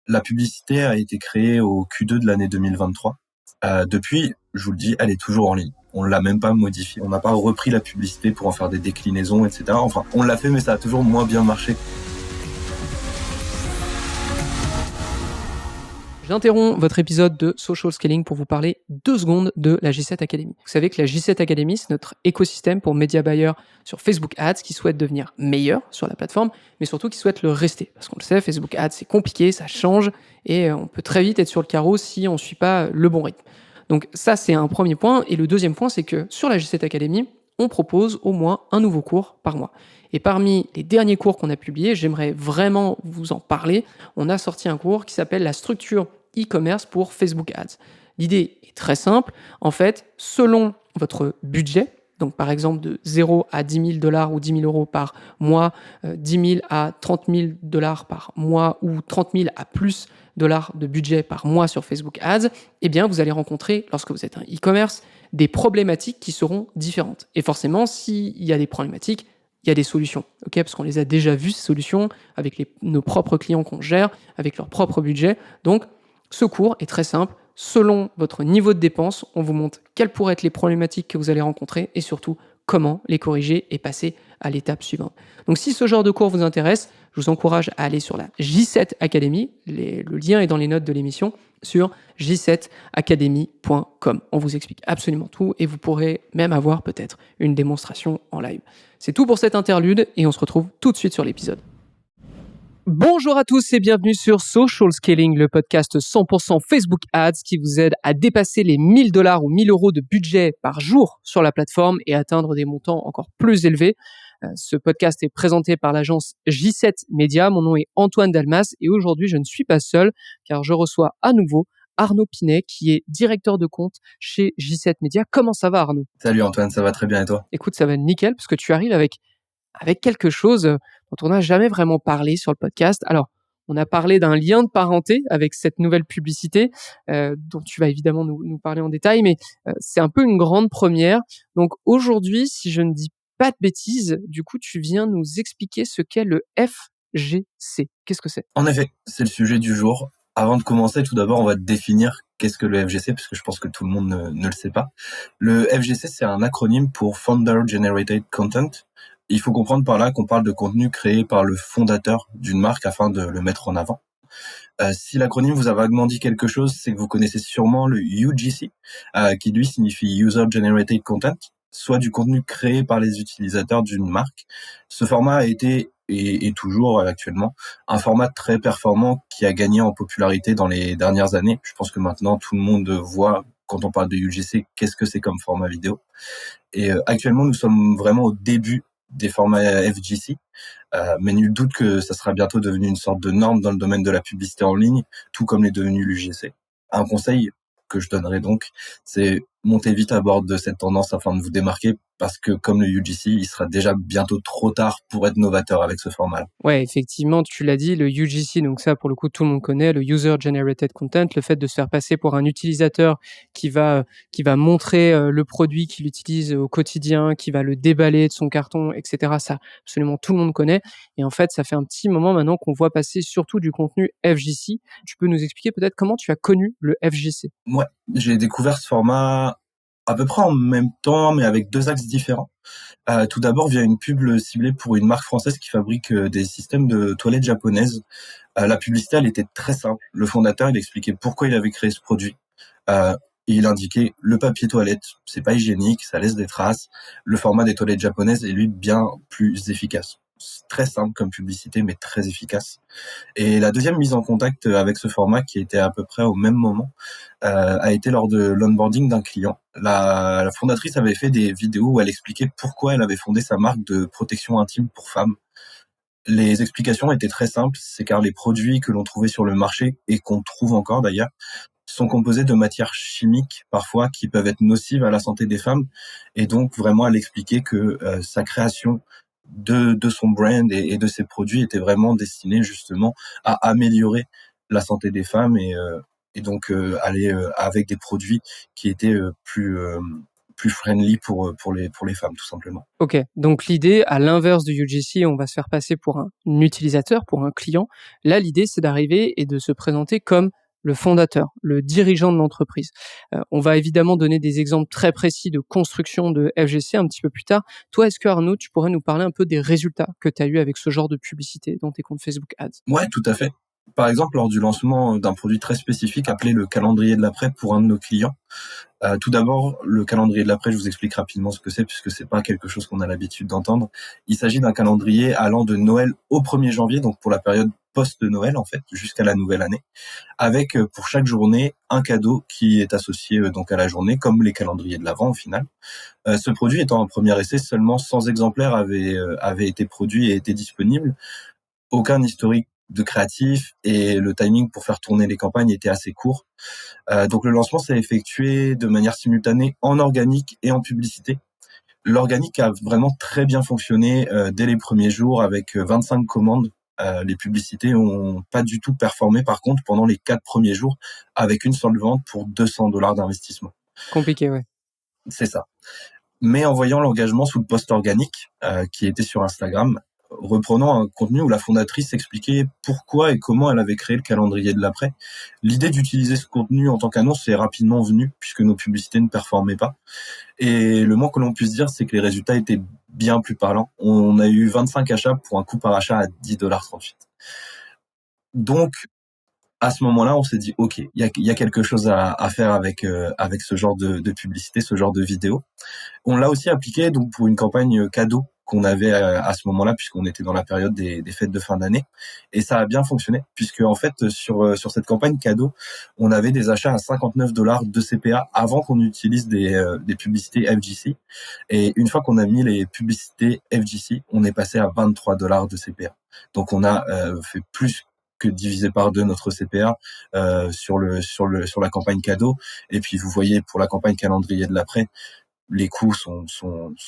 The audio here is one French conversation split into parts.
La publicité a été créée au Q2 de l'année 2023. Depuis, je vous le dis, elle est toujours en ligne. On l'a même pas modifiée. On n'a pas repris la publicité pour en faire des déclinaisons, etc. Enfin, on l'a fait, mais ça a toujours moins bien marché. J'interromps votre épisode de Social Scaling pour vous parler 2 secondes de la J7 Academy. Vous savez que la J7 Academy, c'est notre écosystème pour média buyers sur Facebook Ads qui souhaitent devenir meilleurs sur la plateforme, mais surtout qui souhaitent le rester. Parce qu'on le sait, Facebook Ads, c'est compliqué, ça change, et on peut très vite être sur le carreau si on ne suit pas le bon rythme. Donc ça, c'est un premier point. Et le deuxième point, c'est que sur la J7 Academy, on propose au moins un nouveau cours par mois. Et parmi les derniers cours qu'on a publiés, j'aimerais vraiment vous en parler. On a sorti un cours qui s'appelle la structure e-commerce pour Facebook Ads. L'idée est très simple. En fait, selon votre budget, donc par exemple de 0 à 10 000 $ ou 10 000 euros par mois, 10 000 à 30 000 $ par mois ou 30 000 à plus dollars de budget par mois sur Facebook Ads, eh bien vous allez rencontrer, lorsque vous êtes un e-commerce, des problématiques qui seront différentes. Et forcément, s'il y a des problématiques, il y a des solutions, okay, parce qu'on les a déjà vues, ces solutions, avec nos propres clients qu'on gère, avec leur propre budget. Donc, ce cours est très simple. Selon votre niveau de dépense, on vous montre quelles pourraient être les problématiques que vous allez rencontrer et surtout comment les corriger et passer à l'étape suivante. Donc si ce genre de cours vous intéresse, je vous encourage à aller sur la J7 Academy. Le lien est dans les notes de l'émission sur j7academy.com. On vous explique absolument tout et vous pourrez même avoir peut-être une démonstration en live. C'est tout pour cette interlude et on se retrouve tout de suite sur l'épisode. Bonjour à tous et bienvenue sur Social Scaling, le podcast 100% Facebook Ads qui vous aide à dépasser les 1 000 $ ou 1 000 euros de budget par jour sur la plateforme et atteindre des montants encore plus élevés. Ce podcast est présenté par l'agence J7 Media. Mon nom est Antoine Dalmas et aujourd'hui je ne suis pas seul car je reçois à nouveau Arnaud Pinet qui est directeur de compte chez J7 Media. Comment ça va Arnaud ? Salut Antoine, ça va très bien et toi ? Écoute, ça va nickel parce que tu arrives avec quelque chose dont on n'a jamais vraiment parlé sur le podcast. Alors, on a parlé d'un lien de parenté avec cette nouvelle publicité dont tu vas évidemment nous parler en détail, mais c'est un peu une grande première. Donc aujourd'hui, si je ne dis pas de bêtises, du coup, tu viens nous expliquer ce qu'est le FGC. Qu'est-ce que c'est ? En effet, c'est le sujet du jour. Avant de commencer, tout d'abord, on va définir qu'est-ce que le FGC, parce que je pense que tout le monde ne le sait pas. Le FGC, c'est un acronyme pour Founder Generated Content. Il faut comprendre par là qu'on parle de contenu créé par le fondateur d'une marque afin de le mettre en avant. Si l'acronyme vous a vaguement dit quelque chose, c'est que vous connaissez sûrement le UGC, qui lui signifie User Generated Content, soit du contenu créé par les utilisateurs d'une marque. Ce format a été et toujours actuellement un format très performant qui a gagné en popularité dans les dernières années. Je pense que maintenant tout le monde voit quand on parle de UGC qu'est-ce que c'est comme format vidéo. Et actuellement nous sommes vraiment au début des formats FGC, mais nul doute que ça sera bientôt devenu une sorte de norme dans le domaine de la publicité en ligne, tout comme l'est devenu l'UGC. Un conseil que je donnerais donc, c'est monter vite à bord de cette tendance afin de vous démarquer, parce que comme le UGC, il sera déjà bientôt trop tard pour être novateur avec ce format. Ouais, effectivement, tu l'as dit, le UGC, donc ça, pour le coup, tout le monde connaît, le User Generated Content, le fait de se faire passer pour un utilisateur qui va montrer le produit qu'il utilise au quotidien, qui va le déballer de son carton, etc. Ça, absolument tout le monde connaît. Et en fait, ça fait un petit moment maintenant qu'on voit passer surtout du contenu FGC. Tu peux nous expliquer peut-être comment tu as connu le FGC ? Ouais, j'ai découvert ce format à peu près en même temps, mais avec 2 axes différents. Tout d'abord via une pub ciblée pour une marque française qui fabrique des systèmes de toilettes japonaises. La publicité, elle était très simple. Le fondateur, il expliquait pourquoi il avait créé ce produit. Et il indiquait le papier toilette, c'est pas hygiénique, ça laisse des traces. Le format des toilettes japonaises est lui bien plus efficace. C'est très simple comme publicité, mais très efficace. Et la deuxième mise en contact avec ce format, qui était à peu près au même moment, a été lors de l'onboarding d'un client. La fondatrice avait fait des vidéos où elle expliquait pourquoi elle avait fondé sa marque de protection intime pour femmes. Les explications étaient très simples, c'est car les produits que l'on trouvait sur le marché, et qu'on trouve encore d'ailleurs, sont composés de matières chimiques parfois qui peuvent être nocives à la santé des femmes, et donc vraiment elle expliquait que sa création de son brand et de ses produits était vraiment destinée justement à améliorer la santé des femmes et donc aller avec des produits qui étaient plus friendly pour les femmes, tout simplement. Ok, donc l'idée, à l'inverse du UGC, on va se faire passer pour un utilisateur, pour un client. Là, l'idée, c'est d'arriver et de se présenter comme le fondateur, le dirigeant de l'entreprise. On va évidemment donner des exemples très précis de construction de FGC un petit peu plus tard. Toi, est-ce que Arnaud, tu pourrais nous parler un peu des résultats que tu as eu avec ce genre de publicité dans tes comptes Facebook Ads? Ouais, tout à fait. Par exemple, lors du lancement d'un produit très spécifique appelé le calendrier de l'après pour un de nos clients. Tout d'abord, le calendrier de l'après, je vous explique rapidement ce que c'est, puisque c'est pas quelque chose qu'on a l'habitude d'entendre. Il s'agit d'un calendrier allant de Noël au 1er janvier, donc pour la période post-Noël, en fait, jusqu'à la nouvelle année, avec pour chaque journée un cadeau qui est associé donc à la journée, comme les calendriers de l'Avent au final. Ce produit étant un premier essai, seulement 100 exemplaires avaient été produits et étaient disponibles. Aucun historique de créatif et le timing pour faire tourner les campagnes était assez court. Donc le lancement s'est effectué de manière simultanée en organique et en publicité. L'organique a vraiment très bien fonctionné dès les premiers jours avec 25 commandes. Les publicités ont pas du tout performé par contre pendant les 4 premiers jours avec une seule vente pour $200 d'investissement. Compliqué, ouais. C'est ça. Mais en voyant l'engagement sous le post organique qui était sur Instagram, reprenant un contenu où la fondatrice expliquait pourquoi et comment elle avait créé le calendrier de l'après, l'idée d'utiliser ce contenu en tant qu'annonce est rapidement venue puisque nos publicités ne performaient pas. Et le moins que l'on puisse dire, c'est que les résultats étaient bien plus parlants. On a eu 25 achats pour un coût par achat à $10,38. Donc, à ce moment-là, on s'est dit, OK, il y a quelque chose à faire avec ce genre de publicité, ce genre de vidéo. On l'a aussi appliqué donc pour une campagne cadeau qu'on avait à ce moment-là, puisqu'on était dans la période des fêtes de fin d'année, et ça a bien fonctionné, puisque en fait sur cette campagne cadeau, on avait des achats à $59 de CPA avant qu'on utilise des publicités FGC, et une fois qu'on a mis les publicités FGC, on est passé à $23 de CPA. Donc on a fait plus que diviser par 2 notre CPA sur la campagne cadeau, et puis vous voyez pour la campagne calendrier de l'après, les coûts sont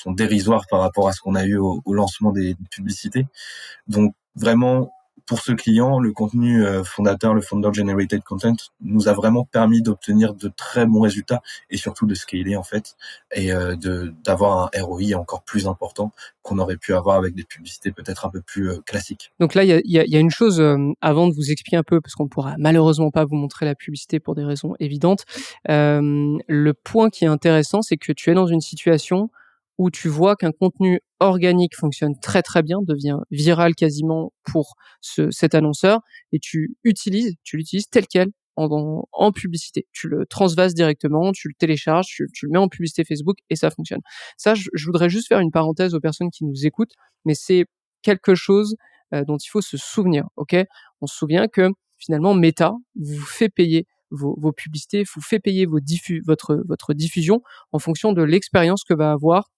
dérisoires par rapport à ce qu'on a eu au lancement des publicités. Donc vraiment, pour ce client, le contenu fondateur, le Founder Generated Content, nous a vraiment permis d'obtenir de très bons résultats et surtout de scaler en fait et d'avoir un ROI encore plus important qu'on aurait pu avoir avec des publicités peut-être un peu plus classiques. Donc là, il y a une chose, avant de vous expliquer un peu, parce qu'on ne pourra malheureusement pas vous montrer la publicité pour des raisons évidentes. Le point qui est intéressant, c'est que tu es dans une situation où tu vois qu'un contenu organique fonctionne très, très bien, devient viral quasiment pour cet annonceur et tu l'utilises tel quel en publicité. Tu le transvases directement, tu le télécharges, tu le mets en publicité Facebook et ça fonctionne. Ça, je voudrais juste faire une parenthèse aux personnes qui nous écoutent, mais c'est quelque chose dont il faut se souvenir, ok? On se souvient que finalement Meta vous fait payer vos publicités, vous fait payer votre diffusion en fonction de l'expérience que va avoir.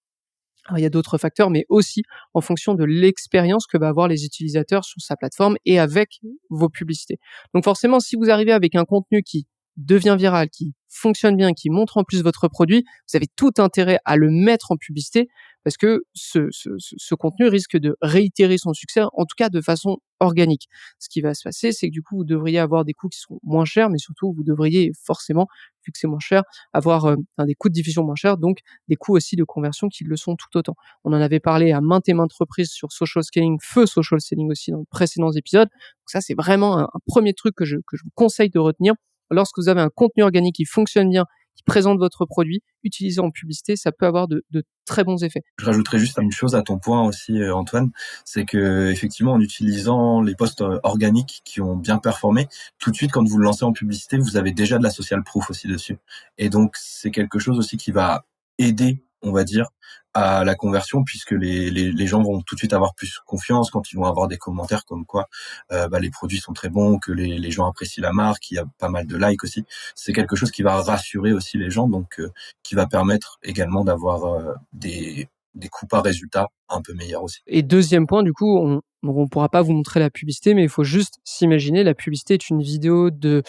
Alors, il y a d'autres facteurs, mais aussi en fonction de l'expérience que va avoir les utilisateurs sur sa plateforme et avec vos publicités. Donc forcément, si vous arrivez avec un contenu qui devient viral, qui fonctionne bien, qui montre en plus votre produit, vous avez tout intérêt à le mettre en publicité parce que ce contenu risque de réitérer son succès, en tout cas de façon organique. Ce qui va se passer, c'est que du coup, vous devriez avoir des coûts qui seront moins chers, mais surtout, vous devriez forcément, vu que c'est moins cher, avoir des coûts de diffusion moins chers, donc des coûts aussi de conversion qui le sont tout autant. On en avait parlé à maintes et maintes reprises sur social scaling, feu social selling aussi dans de précédents épisodes. Donc ça, c'est vraiment un premier truc que je vous conseille de retenir. Lorsque vous avez un contenu organique qui fonctionne bien, qui présente votre produit, utilisé en publicité, ça peut avoir de très bons effets. Je rajouterais juste une chose à ton point aussi, Antoine, c'est que effectivement, en utilisant les posts organiques qui ont bien performé, tout de suite, quand vous le lancez en publicité, vous avez déjà de la social proof aussi dessus. Et donc, c'est quelque chose aussi qui va aider, on va dire, à la conversion, puisque les gens vont tout de suite avoir plus confiance quand ils vont avoir des commentaires comme quoi les produits sont très bons, que les gens apprécient la marque, il y a pas mal de likes aussi. C'est quelque chose qui va rassurer aussi les gens, donc qui va permettre également d'avoir des coûts par résultat un peu meilleurs aussi. Et deuxième point, du coup, on pourra pas vous montrer la publicité, mais il faut juste s'imaginer, la publicité est une vidéo de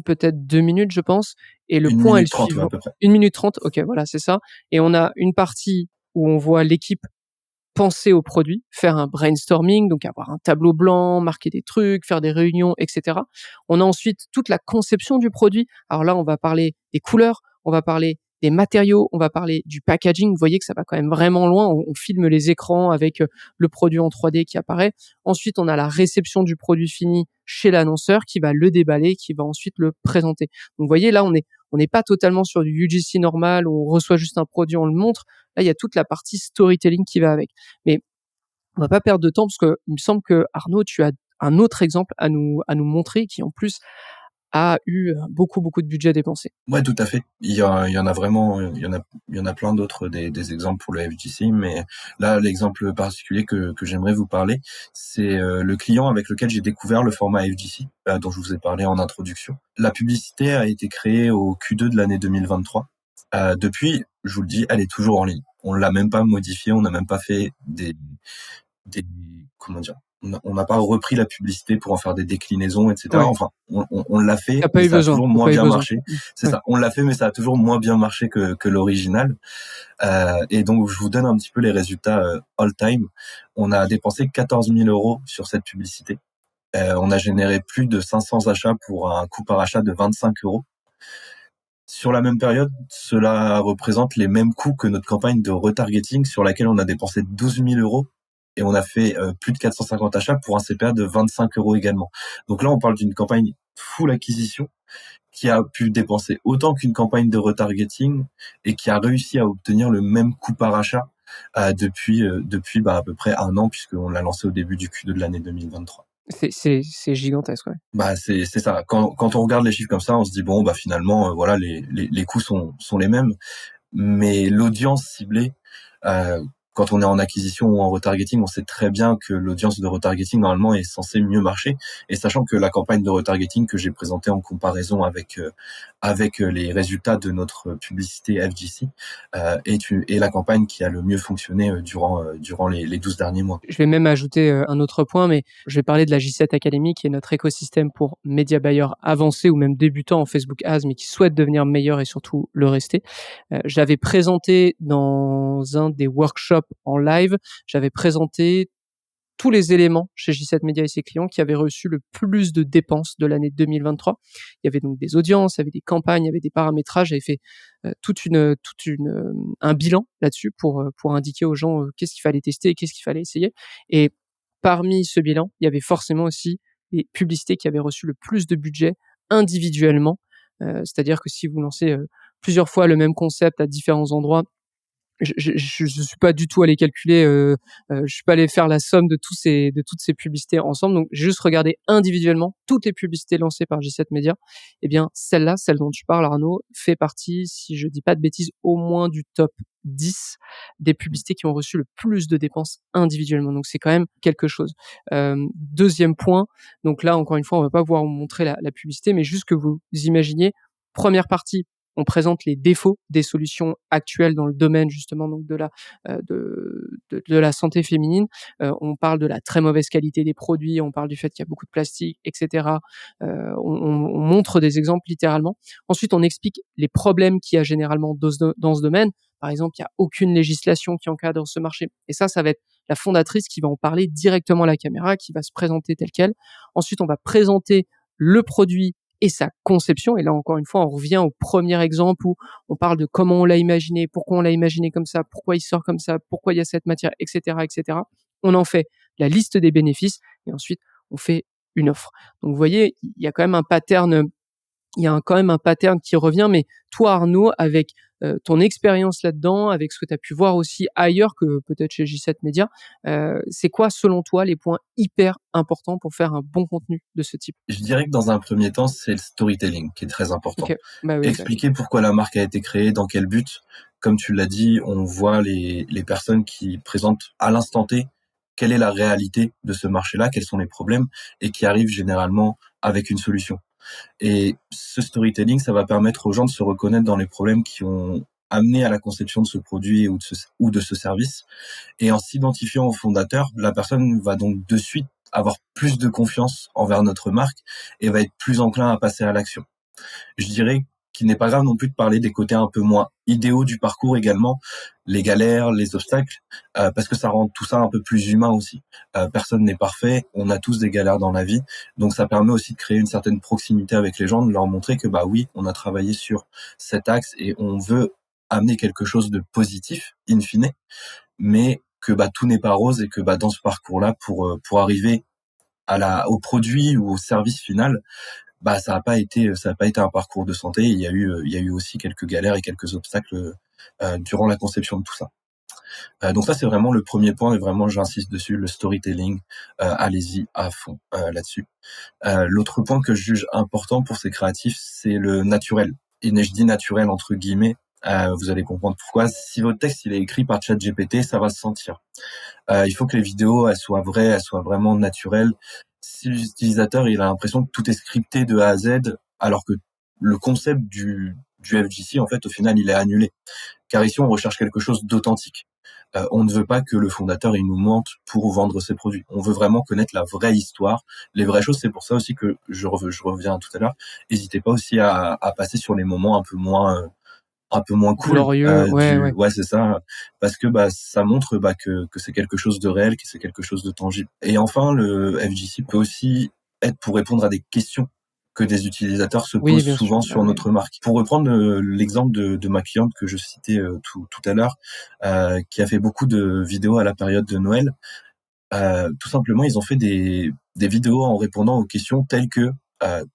peut-être 2 minutes, je pense. Et le 1 point est le minute 30, ouais, suivant. à peu près. 1 minute 30, ok, voilà, c'est ça. Et on a une partie où on voit l'équipe penser au produit, faire un brainstorming, donc avoir un tableau blanc, marquer des trucs, faire des réunions, etc. On a ensuite toute la conception du produit. Alors là, on va parler des couleurs, on va parler des matériaux, on va parler du packaging. Vous voyez que ça va quand même vraiment loin. On filme les écrans avec le produit en 3D qui apparaît. Ensuite, on a la réception du produit fini chez l'annonceur qui va le déballer, qui va ensuite le présenter. Donc, vous voyez, là, on n'est pas totalement sur du UGC normal où on reçoit juste un produit, on le montre. Là, il y a toute la partie storytelling qui va avec. Mais on va pas perdre de temps parce que il me semble que Arnaud, tu as un autre exemple à nous montrer qui en plus a eu beaucoup de budget dépensé. Ouais, tout à fait. Il y en a vraiment, il y en a plein d'autres des exemples pour le FGC, mais là, l'exemple particulier que j'aimerais vous parler, c'est le client avec lequel j'ai découvert le format FGC, dont je vous ai parlé en introduction. La publicité a été créée au Q2 de l'année 2023. Depuis, je vous le dis, elle est toujours en ligne. On l'a même pas modifiée, on n'a même pas fait des comment dire, on n'a pas repris la publicité pour en faire des déclinaisons, etc. Ouais. Enfin, on l'a fait, T'as pas mais eu ça a besoin. toujours T'as moins pas eu bien besoin. marché. C'est Ouais. ça, on l'a fait, mais ça a toujours moins bien marché que l'original. Et donc, je vous donne un petit peu les résultats all time. On a dépensé 14 000 € sur cette publicité. On a généré plus de 500 achats pour un coût par achat de 25 €. Sur la même période, cela représente les mêmes coûts que notre campagne de retargeting sur laquelle on a dépensé 12 000 € et on a fait plus de 450 achats pour un CPA de 25 € également. Donc là, on parle d'une campagne full acquisition qui a pu dépenser autant qu'une campagne de retargeting et qui a réussi à obtenir le même coût par achat depuis à peu près un an puisqu'on l'a lancé au début du Q2 de l'année 2023. C'est gigantesque, ouais. C'est ça. Quand on regarde les chiffres comme ça, on se dit bon finalement voilà les coûts sont les mêmes, mais l'audience ciblée quand on est en acquisition ou en retargeting, on sait très bien que l'audience de retargeting normalement est censée mieux marcher. Et sachant que la campagne de retargeting que j'ai présentée en comparaison avec les résultats de notre publicité FGC est la campagne qui a le mieux fonctionné durant les 12 derniers mois. Je vais même ajouter un autre point, mais je vais parler de la J7 Academy, qui est notre écosystème pour média buyers avancés ou même débutants en Facebook Ads, mais qui souhaitent devenir meilleurs et surtout le rester. J'avais présenté dans un des workshops en live, j'avais présenté tous les éléments chez J7 Media et ses clients qui avaient reçu le plus de dépenses de l'année 2023. Il y avait donc des audiences, il y avait des campagnes, il y avait des paramétrages. J'avais fait un bilan là-dessus pour indiquer aux gens qu'est-ce qu'il fallait tester et qu'est-ce qu'il fallait essayer. Et parmi ce bilan, il y avait forcément aussi les publicités qui avaient reçu le plus de budget individuellement. C'est-à-dire que si vous lancez plusieurs fois le même concept à différents endroits, je suis pas du tout allé calculer, je suis pas allé faire la somme de toutes ces publicités ensemble. Donc, j'ai juste regardé individuellement toutes les publicités lancées par J7 Media. Eh bien, celle-là, celle dont tu parles, Arnaud, fait partie, si je dis pas de bêtises, au moins du top 10 des publicités qui ont reçu le plus de dépenses individuellement. Donc, c'est quand même quelque chose. Deuxième point. Donc là, encore une fois, on va pas pouvoir vous montrer la publicité, mais juste que vous imaginiez. Première partie, on présente les défauts des solutions actuelles dans le domaine justement donc de la santé féminine. On parle de la très mauvaise qualité des produits, on parle du fait qu'il y a beaucoup de plastique, etc. On montre des exemples littéralement. Ensuite, on explique les problèmes qu'il y a généralement dans ce domaine. Par exemple, il n'y a aucune législation qui encadre ce marché. Et ça va être la fondatrice qui va en parler directement à la caméra, qui va se présenter telle quelle. Ensuite, on va présenter le produit et sa conception. Et là, encore une fois, on revient au premier exemple où on parle de comment on l'a imaginé, pourquoi on l'a imaginé comme ça, pourquoi il sort comme ça, pourquoi il y a cette matière, etc., etc. On en fait la liste des bénéfices et ensuite, on fait une offre. Donc, vous voyez, il y a quand même un pattern qui revient, mais toi, Arnaud, avec ton expérience là-dedans, avec ce que tu as pu voir aussi ailleurs que peut-être chez J7 Media, c'est quoi, selon toi, les points hyper importants pour faire un bon contenu de ce type? Je dirais que dans un premier temps, c'est le storytelling qui est très important. Ok, bah oui, Expliquer pourquoi la marque a été créée, dans quel but. Comme tu l'as dit, on voit les personnes qui présentent à l'instant T quelle est la réalité de ce marché-là, quels sont les problèmes, et qui arrivent généralement avec une solution. Et ce storytelling, ça va permettre aux gens de se reconnaître dans les problèmes qui ont amené à la conception de ce produit ou de ce service. Et en s'identifiant au fondateur, la personne va donc de suite avoir plus de confiance envers notre marque et va être plus enclin à passer à l'action. Je dirais qu'il n'est pas grave non plus de parler des côtés un peu moins idéaux du parcours également, les galères, les obstacles, parce que ça rend tout ça un peu plus humain aussi. Personne n'est parfait, on a tous des galères dans la vie, donc ça permet aussi de créer une certaine proximité avec les gens, de leur montrer que bah oui, on a travaillé sur cet axe et on veut amener quelque chose de positif, in fine, mais que tout n'est pas rose et que dans ce parcours-là, pour arriver au produit ou au service final, ça a pas été un parcours de santé. Il y a eu aussi quelques galères et quelques obstacles durant la conception de tout ça. Donc ça, c'est vraiment le premier point et vraiment j'insiste dessus, le storytelling. Allez-y à fond là-dessus. L'autre point que je juge important pour ces créatifs, c'est le naturel. Et je dis naturel entre guillemets. Vous allez comprendre pourquoi. Si votre texte il est écrit par ChatGPT, ça va se sentir. Il faut que les vidéos elles soient vraies, elles soient vraiment naturelles. Si l'utilisateur il a l'impression que tout est scripté de A à Z, alors que le concept du FGC en fait au final il est annulé. Car ici on recherche quelque chose d'authentique. On ne veut pas que le fondateur il nous mente pour vendre ses produits. On veut vraiment connaître la vraie histoire, les vraies choses. C'est pour ça aussi que je reviens tout à l'heure. N'hésitez pas aussi à passer sur les moments un peu moins cool Glorieux, ouais. ouais c'est ça, parce que ça montre que c'est quelque chose de réel, que c'est quelque chose de tangible. Et enfin le FGC peut aussi être pour répondre à des questions que des utilisateurs se Oui, posent bien sûr, souvent sur oui. notre marque. Pour reprendre l'exemple de ma cliente que je citais tout à l'heure, qui a fait beaucoup de vidéos à la période de Noël, tout simplement, ils ont fait des vidéos en répondant aux questions telles que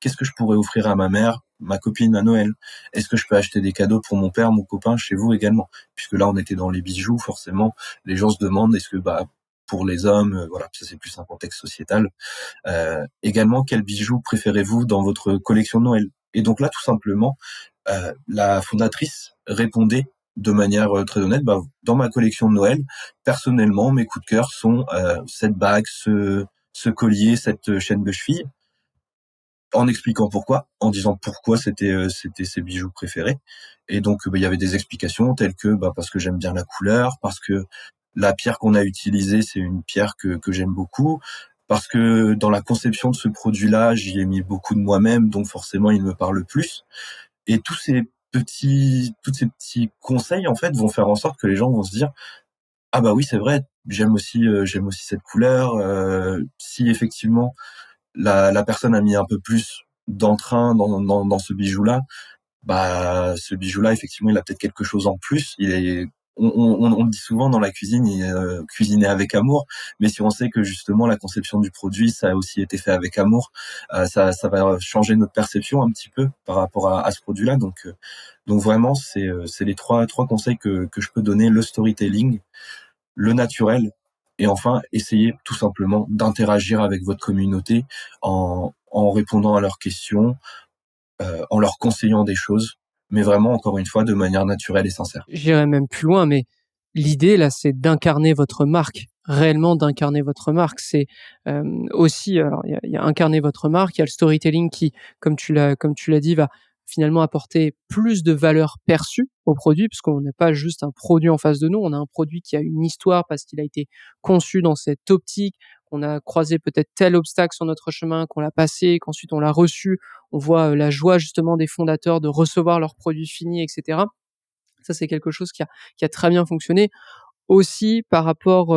qu'est-ce que je pourrais offrir à ma mère, ma copine à Noël? Est-ce que je peux acheter des cadeaux pour mon père, mon copain, chez vous également? Puisque là, on était dans les bijoux, forcément, les gens se demandent est-ce que pour les hommes, voilà, ça c'est plus un contexte sociétal. Également, quel bijou préférez-vous dans votre collection de Noël? Et donc là, tout simplement, la fondatrice répondait de manière très honnête, dans ma collection de Noël, personnellement, mes coups de cœur sont cette bague, ce collier, cette chaîne de cheville, en expliquant pourquoi, en disant pourquoi c'était ses bijoux préférés. Et donc, il y avait des explications telles que parce que j'aime bien la couleur, parce que la pierre qu'on a utilisée, c'est une pierre que j'aime beaucoup, parce que dans la conception de ce produit-là, j'y ai mis beaucoup de moi-même, donc forcément, il me parle plus. Et tous ces petits conseils, en fait, vont faire en sorte que les gens vont se dire, ah oui, c'est vrai, j'aime aussi cette couleur. Si effectivement la personne a mis un peu plus d'entrain dans ce bijou-là, ce bijou-là, effectivement, il a peut-être quelque chose en plus. On le dit souvent dans la cuisine, cuisiner avec amour. Mais si on sait que justement la conception du produit, ça a aussi été fait avec amour, ça va changer notre perception un petit peu par rapport à ce produit-là. Donc vraiment, c'est les trois conseils que je peux donner: le storytelling, le naturel, et enfin essayer tout simplement d'interagir avec votre communauté en répondant à leurs questions, en leur conseillant des choses, mais vraiment, encore une fois, de manière naturelle et sincère. J'irais même plus loin, mais l'idée là, c'est d'incarner votre marque, réellement d'incarner votre marque. C'est aussi, alors il y a incarner votre marque, il y a le storytelling qui, comme tu l'as dit, va finalement apporter plus de valeur perçue au produit, puisqu'on n'a pas juste un produit en face de nous, on a un produit qui a une histoire parce qu'il a été conçu dans cette optique. On a croisé peut-être tel obstacle sur notre chemin, qu'on l'a passé, qu'ensuite on l'a reçu. On voit la joie justement des fondateurs de recevoir leurs produits finis, etc. Ça, c'est quelque chose qui a très bien fonctionné. Aussi par rapport,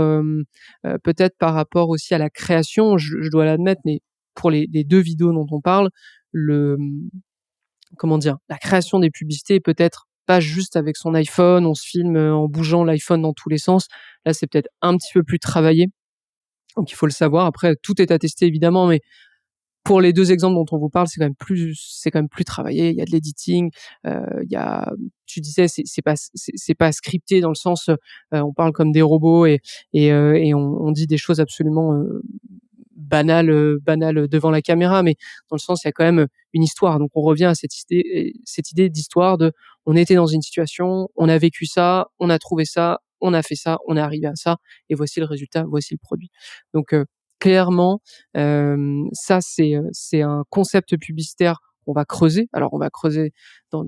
peut-être par rapport aussi à la création, je dois l'admettre, mais pour les 2 vidéos dont on parle, le, comment dire? La création des publicités, peut-être pas juste avec son iPhone, on se filme, en bougeant l'iPhone dans tous les sens. Là, c'est peut-être un petit peu plus travaillé, donc il faut le savoir. Après, tout est à tester évidemment, mais pour les 2 exemples dont on vous parle, c'est quand même plus travaillé. Il y a de l'editing, il y a, tu disais, c'est pas scripté dans le sens, on parle comme des robots et on dit des choses absolument, banales devant la caméra, mais dans le sens, il y a quand même une histoire. Donc on revient à cette idée d'histoire de, on était dans une situation, on a vécu ça, on a trouvé ça, on a fait ça, on est arrivé à ça, et voici le résultat, voici le produit. Donc clairement, ça c'est un concept publicitaire qu'on va creuser. Alors on va creuser dans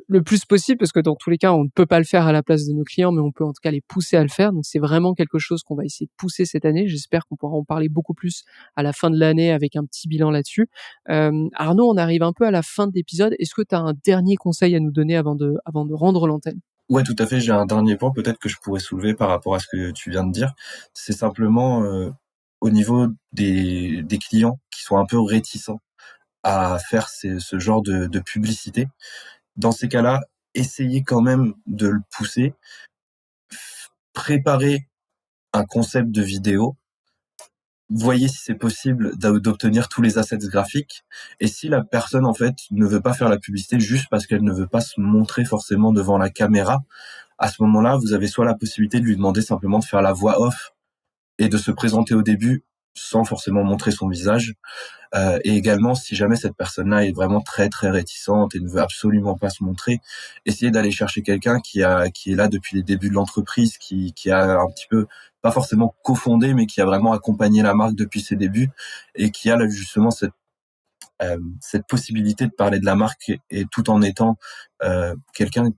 le plus possible, parce que dans tous les cas, on ne peut pas le faire à la place de nos clients, mais on peut en tout cas les pousser à le faire. Donc c'est vraiment quelque chose qu'on va essayer de pousser cette année. J'espère qu'on pourra en parler beaucoup plus à la fin de l'année avec un petit bilan là-dessus. Arnaud, on arrive un peu à la fin de l'épisode. Est-ce que tu as un dernier conseil à nous donner avant de rendre l'antenne? Ouais, tout à fait. J'ai un dernier point peut-être que je pourrais soulever par rapport à ce que tu viens de dire. C'est simplement au niveau des clients qui sont un peu réticents à faire ce genre de publicité. Dans ces cas-là, essayez quand même de le pousser, préparez un concept de vidéo, voyez si c'est possible d'obtenir tous les assets graphiques, et si la personne en fait ne veut pas faire la publicité juste parce qu'elle ne veut pas se montrer forcément devant la caméra, à ce moment-là, vous avez soit la possibilité de lui demander simplement de faire la voix off et de se présenter au début sans forcément montrer son visage. Et également, si jamais cette personne-là est vraiment très très réticente et ne veut absolument pas se montrer, essayez d'aller chercher quelqu'un qui est là depuis les débuts de l'entreprise, qui a un petit peu, pas forcément cofondé, mais qui a vraiment accompagné la marque depuis ses débuts et qui a là, justement cette possibilité de parler de la marque et tout en étant quelqu'un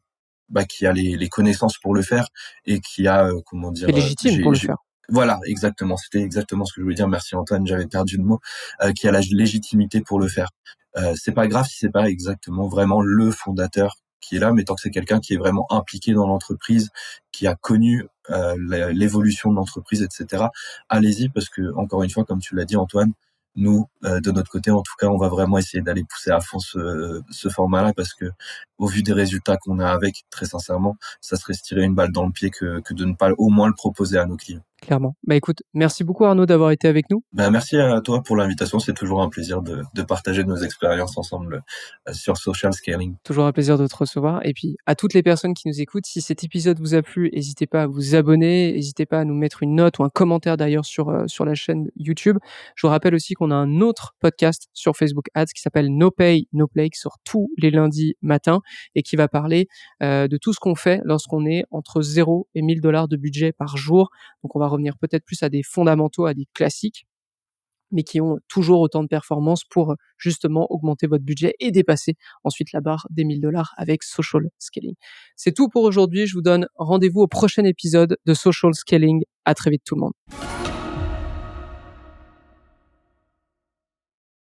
qui a les connaissances pour le faire et qui a comment dire C'est légitime pour le faire. voilà, exactement, c'était exactement ce que je voulais dire. Merci Antoine, j'avais perdu le mot. Qui a la légitimité pour le faire. C'est pas grave si c'est pas exactement vraiment le fondateur qui est là, mais tant que c'est quelqu'un qui est vraiment impliqué dans l'entreprise, qui a connu l'évolution de l'entreprise, etc. Allez-y, parce que encore une fois, comme tu l'as dit Antoine, nous, de notre côté, en tout cas, on va vraiment essayer d'aller pousser à fond ce format-là, parce que au vu des résultats qu'on a avec, très sincèrement, ça serait se tirer une balle dans le pied que de ne pas au moins le proposer à nos clients. Clairement. Bah écoute, merci beaucoup Arnaud d'avoir été avec nous. Merci à toi pour l'invitation. C'est toujours un plaisir de partager nos expériences ensemble sur social scaling. Toujours un plaisir de te recevoir. Et puis, à toutes les personnes qui nous écoutent, si cet épisode vous a plu, n'hésitez pas à vous abonner, n'hésitez pas à nous mettre une note ou un commentaire d'ailleurs sur la chaîne YouTube. Je vous rappelle aussi qu'on a un autre podcast sur Facebook Ads qui s'appelle No Pay, No Play, qui sort tous les lundis matins et qui va parler de tout ce qu'on fait lorsqu'on est entre 0 et 1000 $ de budget par jour. Donc, on va revenir peut-être plus à des fondamentaux, à des classiques, mais qui ont toujours autant de performance pour justement augmenter votre budget et dépasser ensuite la barre des 1000 $ avec Social Scaling. C'est tout pour aujourd'hui. Je vous donne rendez-vous au prochain épisode de Social Scaling. À très vite tout le monde.